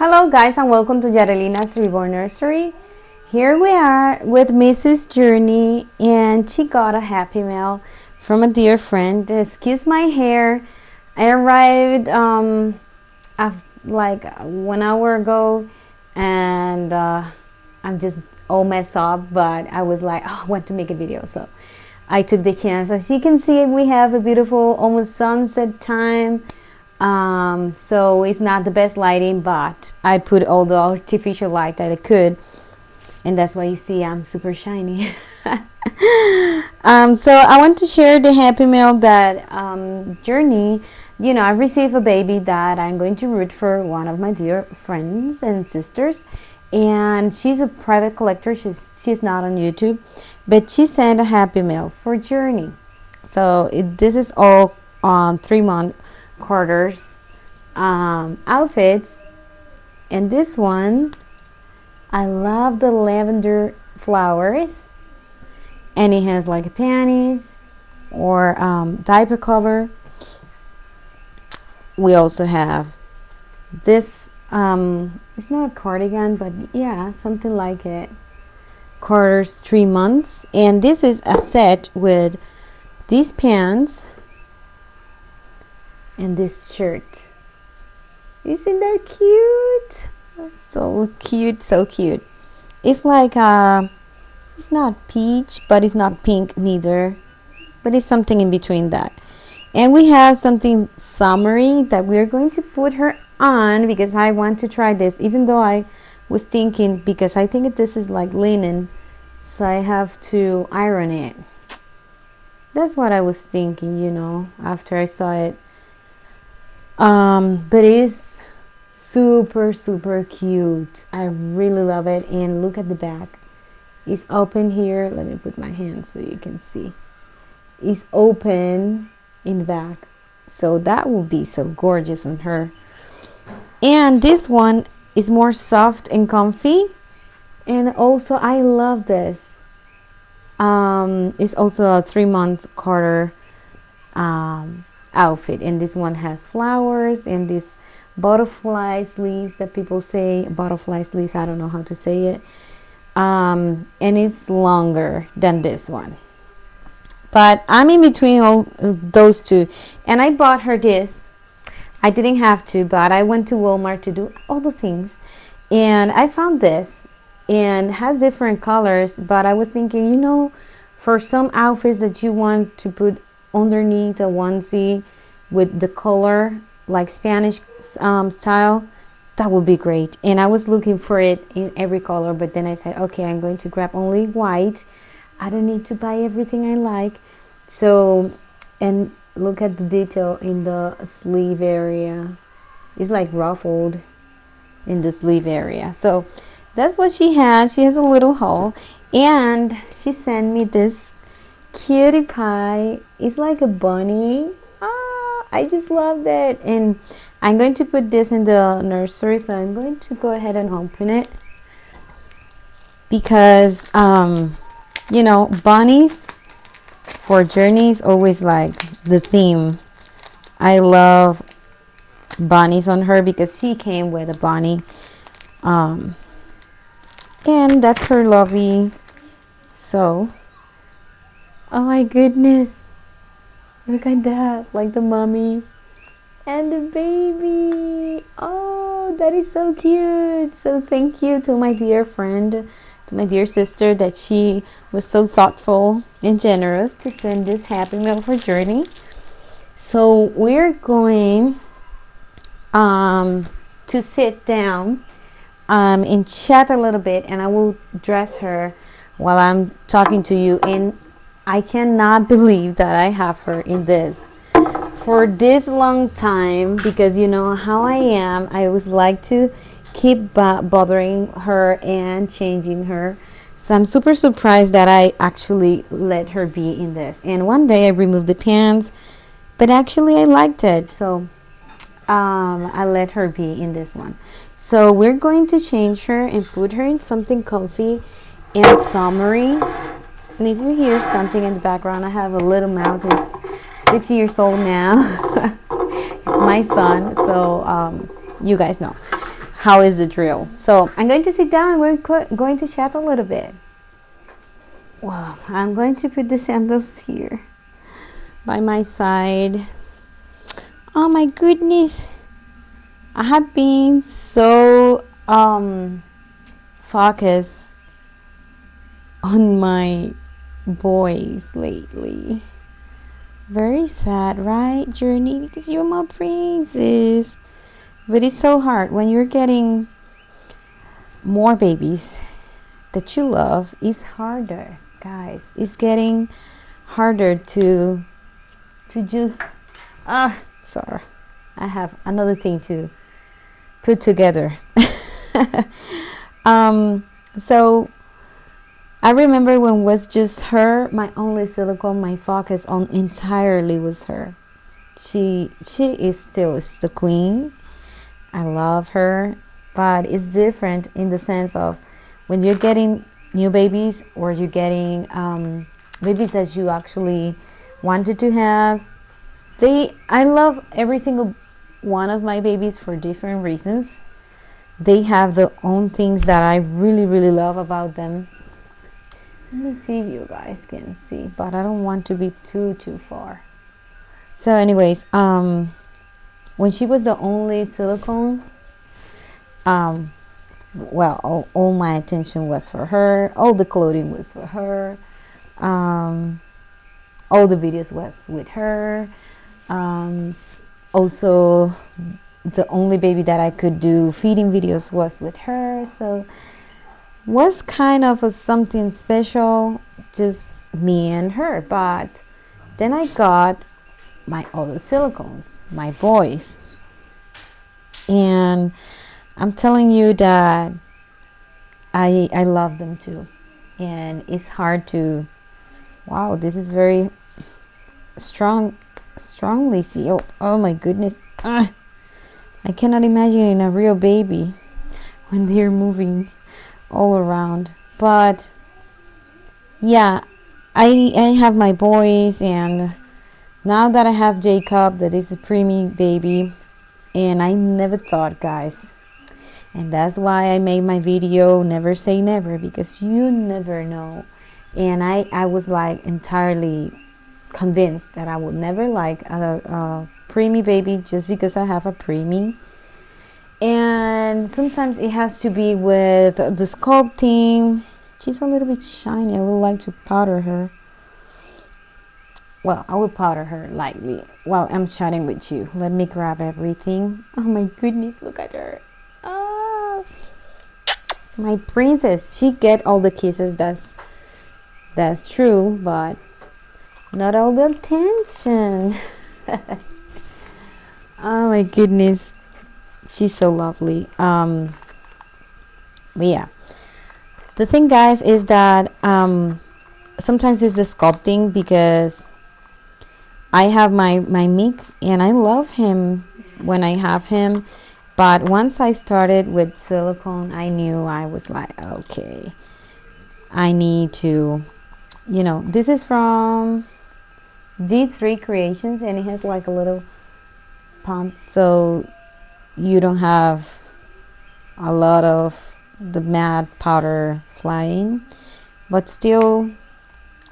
Hello guys and welcome to Yarelina's Reborn Nursery. Here we are with Mrs. Journey and she got a happy mail from a dear friend. Excuse my hair. I arrived like 1 hour ago and I'm just all messed up, but I was like, oh, I want to make a video, so I took the chance. As you can see, we have a beautiful almost sunset time. So it's not the best lighting, but I put all the artificial light that I could, and that's why you see I'm super shiny. So I want to share the happy mail that Journey, I received a baby that I'm going to root for one of my dear friends and sisters, and she's a private collector. She's not on YouTube, but she sent a happy mail for Journey. So this is all on 3-month quarters outfits, and this one, I love the lavender flowers, and it has like panties or diaper cover. We also have this it's not a cardigan, but yeah, something like it, quarters 3 months, and this is a set with these pants and this shirt. Isn't that cute? So cute, so cute. It's like it's not peach, but it's not pink neither, but it's something in between that. And we have something summery that we're going to put her on because I want to try this, even though I was thinking, because I think this is like linen, so I have to iron it. That's what I was thinking, after I saw it. But it's super cute. I really love it. And look at the back. It's open here. Let me put my hand so you can see. It's open in the back, so that will be so gorgeous on her. And this one is more soft and comfy, and also I love this. It's also a 3-month quarter outfit, and this one has flowers and this butterfly sleeves that people say, butterfly sleeves, I don't know how to say it, and it's longer than this one, but I'm in between all those two. And I bought her this. I didn't have to, but I went to Walmart to do all the things, and I found this, and has different colors, but I was thinking, for some outfits that you want to put underneath a onesie with the color like Spanish style, that would be great. And I was looking for it in every color, but then I said, okay, I'm going to grab only white. I don't need to buy everything I like. So, and look at the detail in the sleeve area. It's like ruffled in the sleeve area. So that's what she has. She has a little haul, and she sent me this cutie pie. It's like a bunny. I just loved it, and I'm going to put this in the nursery, so I'm going to go ahead and open it because bunnies for Journey is always like the theme. I love bunnies on her because she came with a bunny, and that's her lovey. So, oh my goodness, look at that, like the mommy and the baby. Oh, that is so cute. So thank you to my dear friend, to my dear sister, that she was so thoughtful and generous to send this happy mail for Journey. So we're going to sit down and chat a little bit, and I will dress her while I'm talking to you. And I cannot believe that I have her in this for this long time, because you know how I am. I always like to keep bothering her and changing her. So I'm super surprised that I actually let her be in this. And one day I removed the pants, but actually I liked it, so I let her be in this one. So we're going to change her and put her in something comfy and summery. And if you hear something in the background, I have a little mouse. He's 6 years old now. It's my son, so you guys know. how is the drill. So I'm going to sit down and we're going to chat a little bit. Well, I'm going to put the sandals here by my side. Oh my goodness, I have been so focused on my boys lately. Very sad, right, Journey? Because you're my princess. But it's so hard when you're getting more babies that you love. It's harder, guys. It's getting harder to just sorry, I have another thing to put together. So I remember when it was just her, my only silicone, my focus on entirely was her. She is still the queen. I love her, but it's different in the sense of when you're getting new babies or you're getting babies that you actually wanted to have. I love every single one of my babies for different reasons. They have their own things that I really, really love about them. Let me see if you guys can see, but I don't want to be too far. So anyways, when she was the only silicone, well, all my attention was for her. All the clothing was for her. All the videos was with her. Also, the only baby that I could do feeding videos was with her. So was kind of something special, just me and her. But then I got my other silicones, my boys, and I'm telling you that I love them too. And it's hard to, wow, this is very strongly sealed. Oh my goodness. I cannot imagine in a real baby when they're moving all around. But yeah, I have my boys, and now that I have Jacob, that is a preemie baby, and I never thought, guys, and that's why I made my video never say never, because you never know. And I was like entirely convinced that I would never like a preemie baby just because I have a preemie. And sometimes it has to be with the sculpting. She's a little bit shiny. I would like to powder her. Well, I will powder her lightly while I'm chatting with you. Let me grab everything. Oh my goodness, look at her. Oh, my princess. She get all the kisses, that's true, but not all the attention. Oh my goodness, she's so lovely. But yeah, the thing, guys, is that sometimes it's the sculpting, because I have my Mick, and I love him when I have him. But once I started with silicone, I knew, I was like, okay, I need to, this is from D3 Creations, and it has like a little pump, so you don't have a lot of the matte powder flying, but still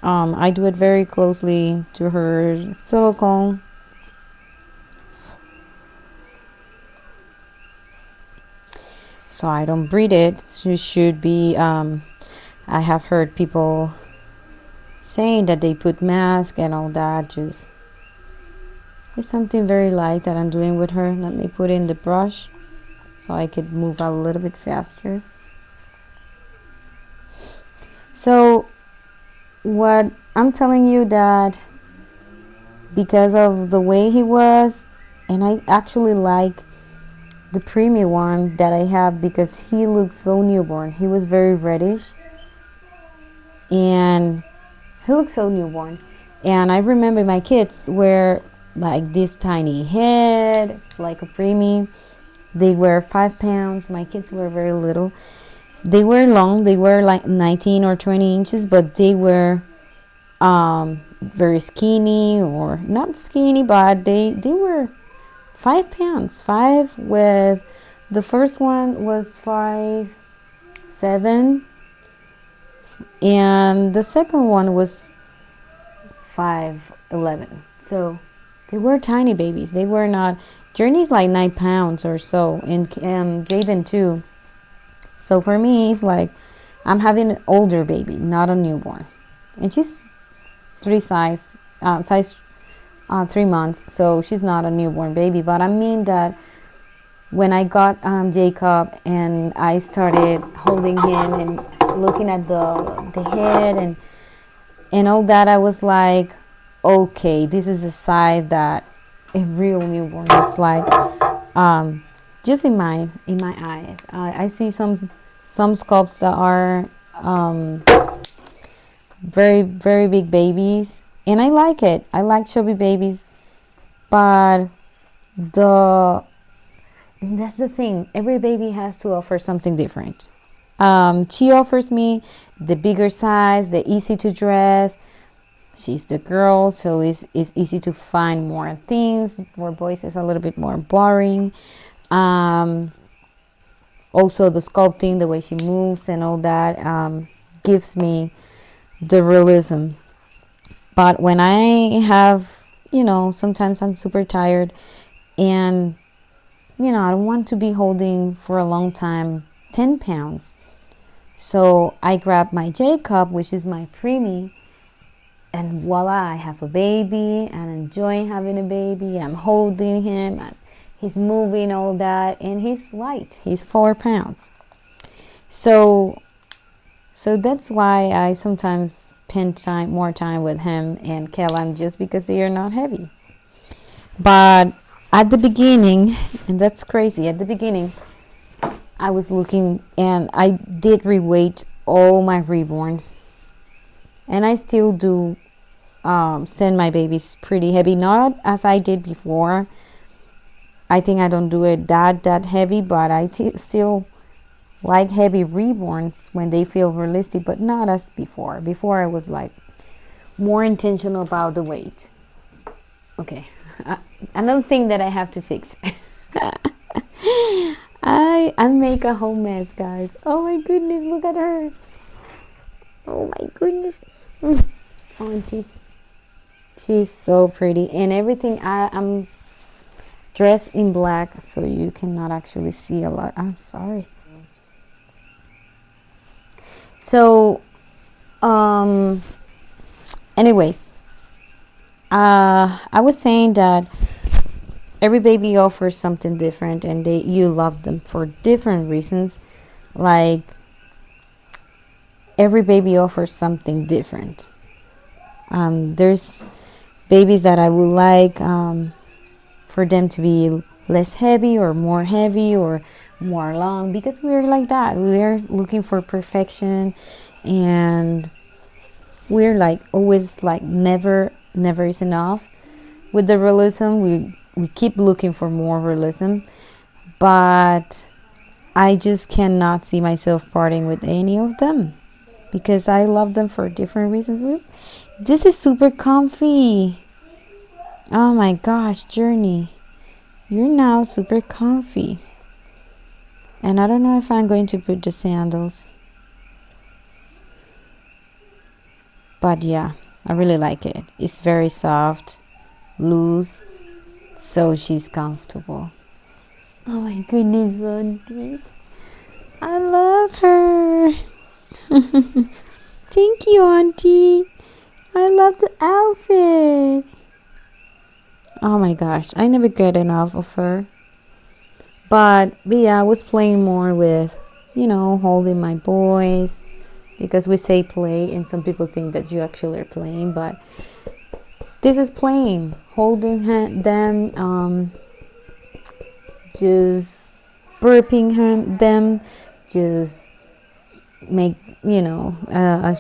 I do it very closely to her silicone. So I don't breathe it. She should be I have heard people saying that they put mask and all that. Just it's something very light that I'm doing with her. Let me put in the brush so I could move a little bit faster. So what I'm telling you, that because of the way he was, and I actually like the preemie one that I have because he looks so newborn. He was very reddish and he looks so newborn. And I remember my kids were like this tiny head, like a preemie. They were 5 pounds. My kids were very little. They were long. They were like 19 or 20 inches, but they were very skinny, or not skinny, but they were 5 pounds, 5 with The first one was 5'7", and the second one was 5'11". So they were tiny babies. They were not. Journey's like 9 pounds or so, and Jaden too. So for me, it's like I'm having an older baby, not a newborn, and she's size 3 months, so she's not a newborn baby. But I mean that when I got Jacob and I started holding him and looking at the head and all that, I was like, okay, this is the size that a real newborn looks like. Just in my eyes, I see some sculpts that are very, very big babies, and I like it. I like chubby babies, but that's the thing. Every baby has to offer something different. She offers me the bigger size, the easy to dress. She's the girl, so it's easy to find more things. For boys, it's a little bit more boring. Also, the sculpting, the way she moves and all that gives me the realism. But when I have, sometimes I'm super tired and, I don't want to be holding for a long time 10 pounds. So I grab my Jacob, which is my preemie, and voila, I have a baby and enjoying having a baby. I'm holding him and he's moving, all that, and he's light. He's 4 pounds. So that's why I sometimes spend more time with him and Kellan, just because they are not heavy. But at the beginning, and that's crazy, at the beginning, I was looking and I did reweight all my reborns. And I still do send my babies pretty heavy, not as I did before. I think I don't do it that heavy, but I still like heavy reborns when they feel realistic, but not as before. Before I was like more intentional about the weight. Okay, another thing that I have to fix. I make a whole mess, guys. Oh my goodness, look at her. Oh my goodness. Aunties. She's so pretty. And everything, I'm dressed in black, so you cannot actually see a lot. I'm sorry. So, anyways, I was saying that every baby offers something different, and you love them for different reasons. Like, every baby offers something different. There's babies that I would like for them to be less heavy or more heavy or more long, because we're like that. We're looking for perfection, and we're like always like never is enough. With the realism, we keep looking for more realism, but I just cannot see myself parting with any of them because I love them for different reasons. Look, this is super comfy. Oh my gosh, Journey, you're now super comfy. And I don't know if I'm going to put the sandals, but yeah, I really like it. It's very soft, loose, so she's comfortable. Oh my goodness, aunties, I love her. Thank you, auntie. I love the outfit. Oh my gosh, I never get enough of her. But yeah, I was playing more with, holding my boys, because we say play and some people think that you actually are playing, but this is playing, holding them, just burping them, just make, a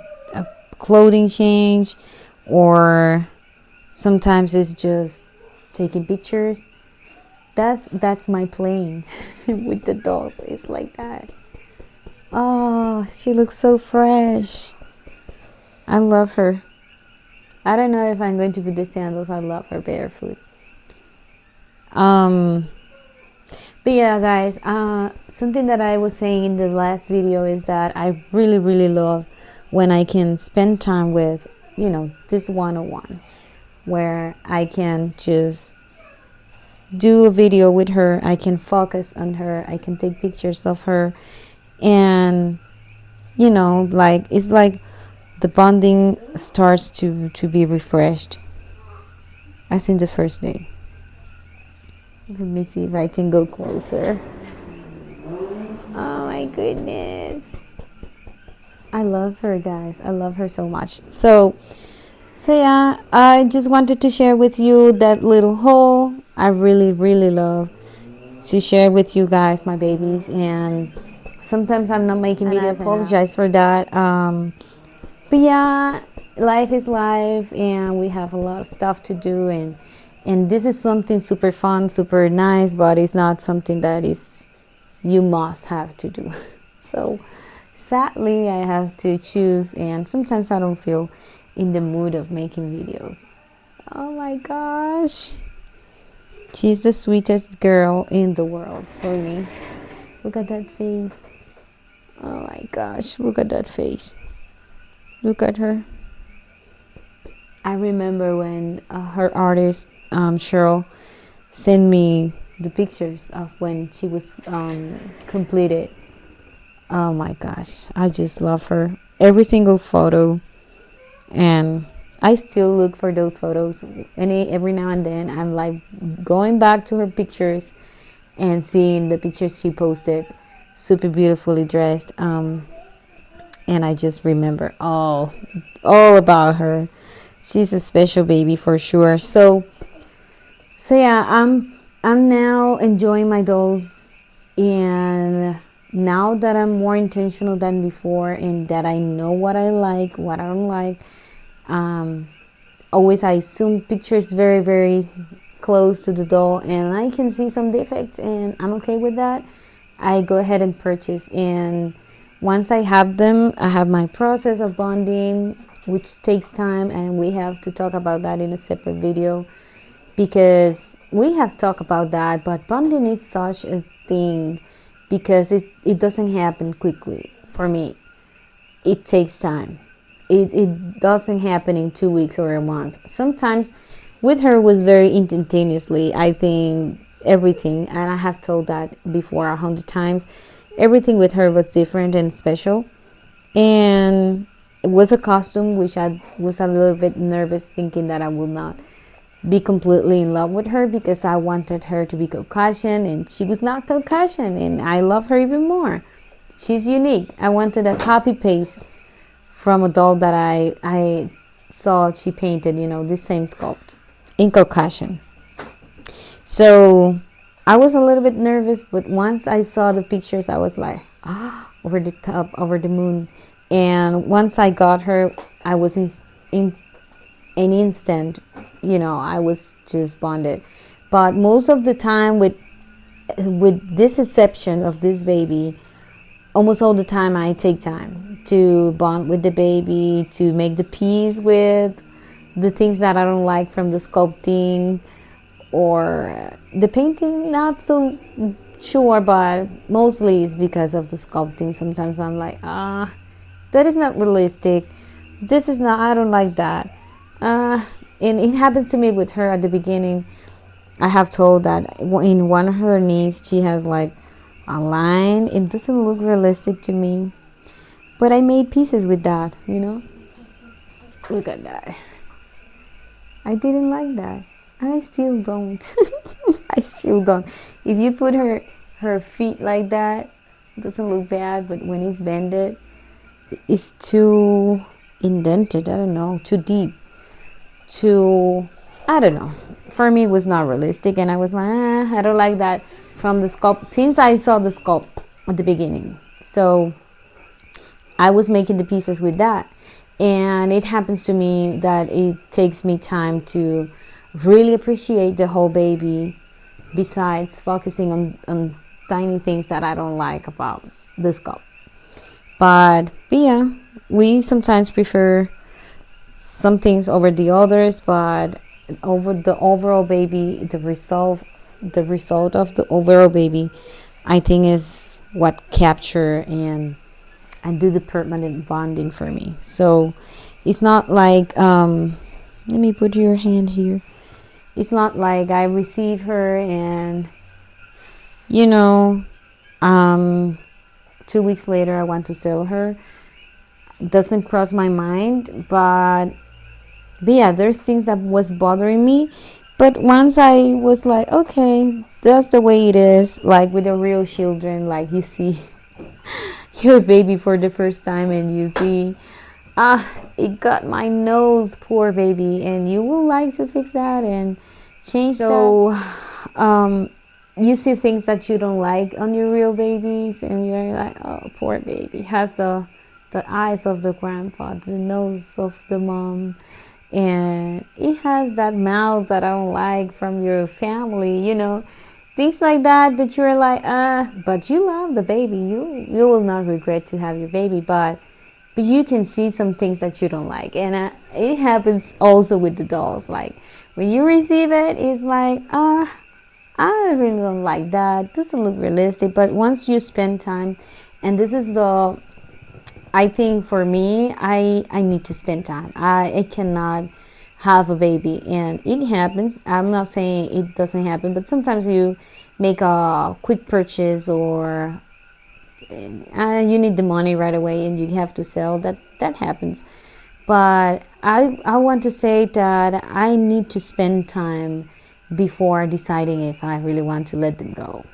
clothing change, or sometimes it's just taking pictures. That's my playing with the dolls. It's like that. Oh, she looks so fresh. I love her. I don't know if I'm going to put the sandals. I love her barefoot. But yeah, guys, something that I was saying in the last video is that I really, really love when I can spend time with, this one-on-one, where I can just do a video with her. I can focus on her. I can take pictures of her. And, like, it's like the bonding starts to be refreshed as in the first day. Let me see if I can go closer. Oh my goodness. I love her, guys. I love her so much. So yeah, I just wanted to share with you that little haul. I really, really love to share with you guys my babies, and sometimes I'm not making videos. I apologize for that. But yeah, life is life, and we have a lot of stuff to do, and this is something super fun, super nice, but it's not something that is you must have to do. So sadly, I have to choose, and sometimes I don't feel in the mood of making videos. Oh my gosh, she's the sweetest girl in the world for me. Look at that face. Oh my gosh, look at that face. Look at her. I remember when her artist, Cheryl, sent me the pictures of when she was completed. Oh my gosh, I just love her. Every single photo. And I still look for those photos. And every now and then, I'm like going back to her pictures and seeing the pictures she posted, super beautifully dressed. And I just remember all about her. She's a special baby for sure. So yeah, I'm now enjoying my dolls, and now that I'm more intentional than before, and that I know what I like, what I don't like, always I zoom pictures very, very close to the doll, and I can see some defects, and I'm okay with that. I go ahead and purchase, and once I have them, I have my process of bonding, which takes time, and we have to talk about that in a separate video, because we have talked about that, but bonding is such a thing, because it doesn't happen quickly. For me, it takes time. It doesn't happen in 2 weeks or a month. Sometimes with her was very instantaneously. I think everything, and I have told that before 100 times, everything with her was different and special. And it was a costume which I was a little bit nervous, thinking that I would not be completely in love with her, because I wanted her to be Caucasian, and she was not Caucasian, and I love her even more. She's unique. I wanted a copy paste from a doll that I saw she painted, this same sculpt in Caucasian. So I was a little bit nervous, but once I saw the pictures, I was like, over the top, over the moon. And once I got her, I was in an instant, I was just bonded. But most of the time, with this exception of this baby, almost all the time I take time to bond with the baby, to make the peace with the things that I don't like from the sculpting or the painting. Not so sure, but mostly it's because of the sculpting. Sometimes I'm like, that is not realistic. This is not, I don't like that. And it happened to me with her at the beginning. I have told that in one of her knees, she has like a line. It doesn't look realistic to me, but I made pieces with that, Look at that. I didn't like that, and I still don't. I still don't. If you put her feet like that, it doesn't look bad, but when it's bended, it's too indented. I don't know, too deep, I don't know. For me, it was not realistic, and I was like, I don't like that from the sculpt, since I saw the sculpt at the beginning. So I was making the pieces with that, and it happens to me that it takes me time to really appreciate the whole baby, besides focusing on tiny things that I don't like about the sculpt. But yeah, we sometimes prefer some things over the others, but over the overall baby, the result the result of the overall baby, I think is what capture and do the permanent bonding for me. So it's not like let me put your hand here. It's not like I receive her and you know 2 weeks later I want to sell her. It doesn't cross my mind, but yeah, there's things that was bothering me. But once I was like, okay, that's the way it is, like with the real children, like you see your baby for the first time and you see, it got my nose, poor baby, and you will like to fix that and change that. So you see things that you don't like on your real babies and you're like, oh, poor baby, has the eyes of the grandpa, the nose of the mom, and it has that mouth that I don't like from your family, things like that you're like, but you love the baby, you will not regret to have your baby, but you can see some things that you don't like. And it happens also with the dolls, like when you receive it, it's like, I really don't like that, doesn't look realistic. But once you spend time, and this is I think for me, I need to spend time. I cannot have a baby, and it happens. I'm not saying it doesn't happen, but sometimes you make a quick purchase, or you need the money right away and you have to sell. That happens. But I want to say that I need to spend time before deciding if I really want to let them go.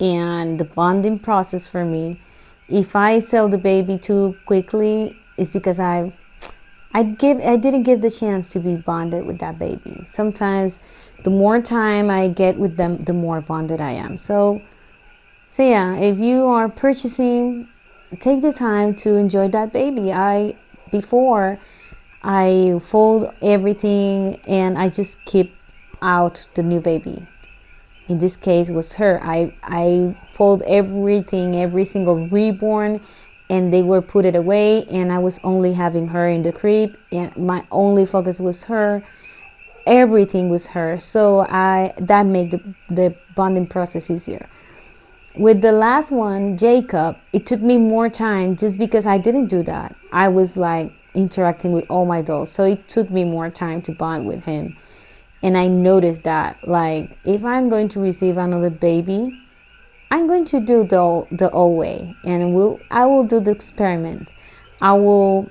And the bonding process for me, if I sell the baby too quickly, is because I didn't give the chance to be bonded with that baby. Sometimes the more time I get with them, the more bonded I am. So yeah, if you are purchasing, take the time to enjoy that baby. Before I fold everything and I just keep out the new baby. In this case was her. I fold everything, every single reborn, and they were put it away, and I was only having her in the crib, and my only focus was her. Everything was her. So that made the bonding process easier. With the last one, Jacob, it took me more time just because I didn't do that. I was like interacting with all my dolls. So it took me more time to bond with him. And I noticed that, like, if I'm going to receive another baby, I'm going to do the old way. And I will do the experiment. I will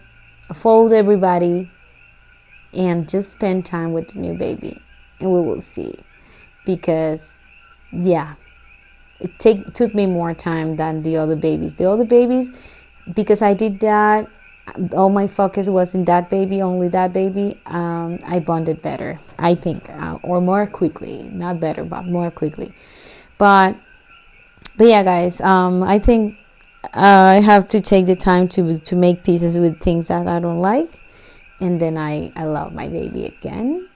fold everybody and just spend time with the new baby. And we will see. Because, yeah, it took me more time than the other babies. The other babies, because I did that, all my focus was in that baby, only that baby, I bonded better, I think, or more quickly. Not better, but more quickly. But yeah, guys, I think I have to take the time to make pieces with things that I don't like, and then I love my baby again.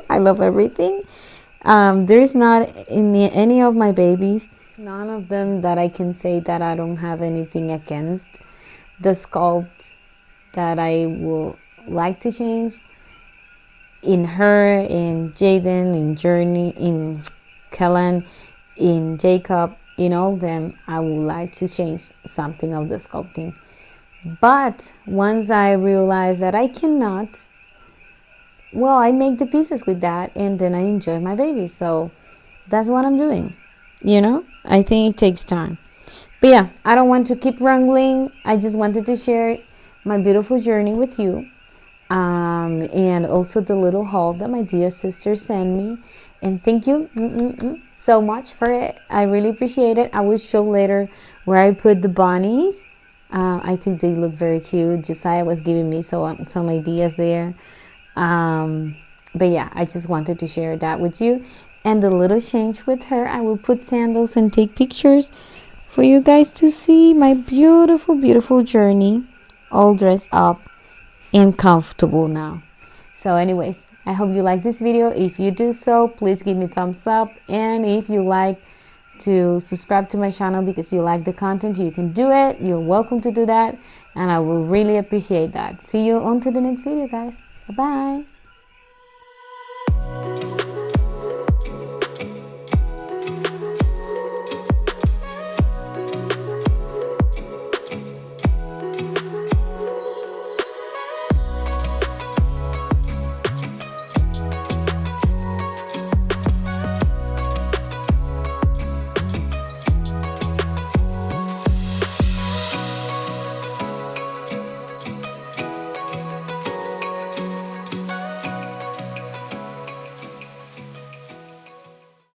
I love everything. There's not any of my babies, none of them that I can say that I don't have anything against. The sculpt that I will like to change in her, in Jaden, in Journey, in Kellen, in Jacob, in all of them, I would like to change something of the sculpting. But once I realize that I cannot, well, I make the pieces with that, and then I enjoy my baby. So that's what I'm doing. I think it takes time. But yeah, I don't want to keep wrangling. I just wanted to share my beautiful journey with you. And also the little haul that my dear sister sent me. And thank you so much for it. I really appreciate it. I will show later where I put the bunnies. I think they look very cute. Josiah was giving me some ideas there. But yeah, I just wanted to share that with you. And the little change with her, I will put sandals and take pictures for you guys to see my beautiful, beautiful journey, all dressed up and comfortable now. So anyways, I hope you like this video. If you do so, please give me thumbs up. And if you like to subscribe to my channel because you like the content, you can do it. You're welcome to do that. And I will really appreciate that. See you on to the next video, guys. Bye-bye.